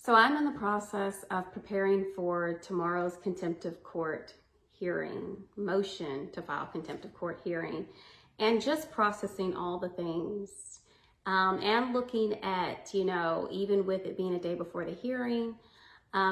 So I'm in the process of preparing for tomorrow's contempt of court hearing, motion to file contempt of court hearing, and just processing all the things and looking at, even with it being a day before the hearing,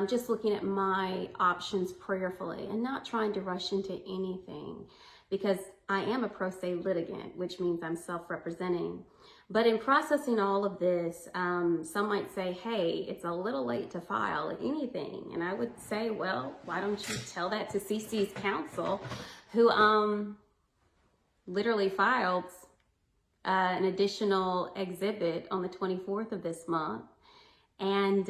just looking at my options prayerfully and not trying to rush into anything, because I am a pro se litigant, which means I'm self-representing. But in processing all of this, some might say, hey, it's a little late to file anything. And I would say, well, why don't you tell that to Cece's counsel, who literally filed an additional exhibit on the 24th of this month. And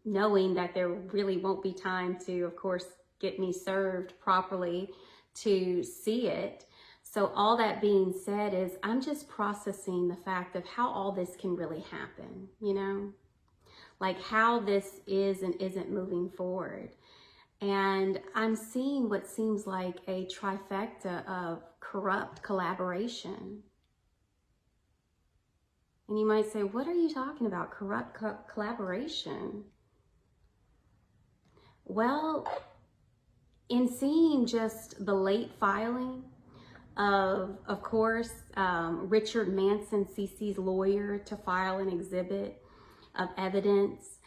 knowing that there really won't be time to, of course, get me served properly to see it. So all that being said is I'm just processing the fact of how all this can really happen, like how this is and isn't moving forward. And I'm seeing what seems like a trifecta of corrupt collaboration. And you might say, what are you talking about? Corrupt collaboration? Well, in seeing just the late filing of course, Richard Manson, Cece's lawyer, to file an exhibit of evidence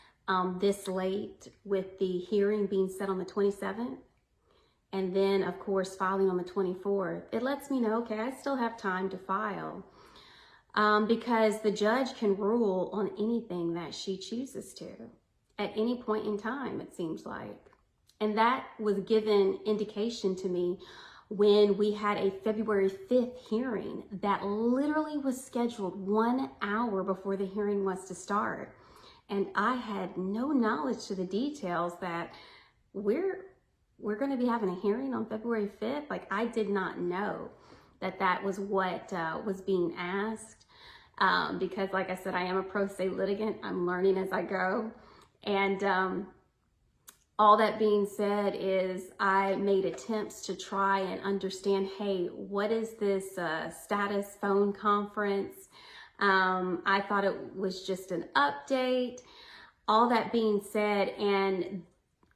this late, with the hearing being set on the 27th, and then, of course, filing on the 24th, it lets me know, okay, I still have time to file, because the judge can rule on anything that she chooses to at any point in time, it seems like. And that was given indication to me when we had a February 5th hearing that literally was scheduled 1 hour before the hearing was to start. And I had no knowledge to the details that we're going to be having a hearing on February 5th. Like, I did not know that that was what was being asked, because, like I said, I am a pro se litigant. I'm learning as I go. And all that being said is I made attempts to try and understand, hey, what is this status phone conference? I thought it was just an update. All that being said, and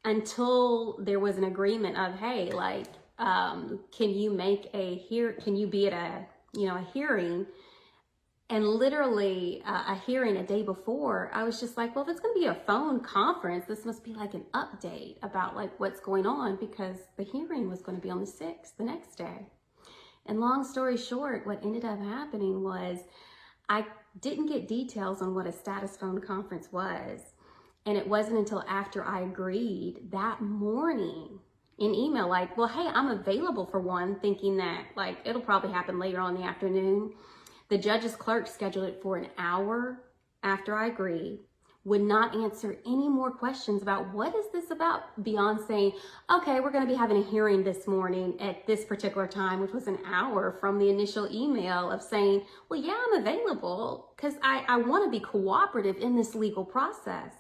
until there was an agreement of, hey, like, can you be at a hearing? And literally a hearing a day before, I was just like, well, if it's going to be a phone conference, this must be like an update about like what's going on, because the hearing was going to be on the 6th, the next day. And long story short, what ended up happening was I didn't get details on what a status phone conference was. And it wasn't until after I agreed that morning in email, like, well, hey, I'm available for one, thinking that like it'll probably happen later on in the afternoon. The judge's clerk scheduled it for an hour after I agreed, would not answer any more questions about what is this about beyond saying, okay, we're going to be having a hearing this morning at this particular time, which was an hour from the initial email of saying, well, yeah, I'm available because I want to be cooperative in this legal process.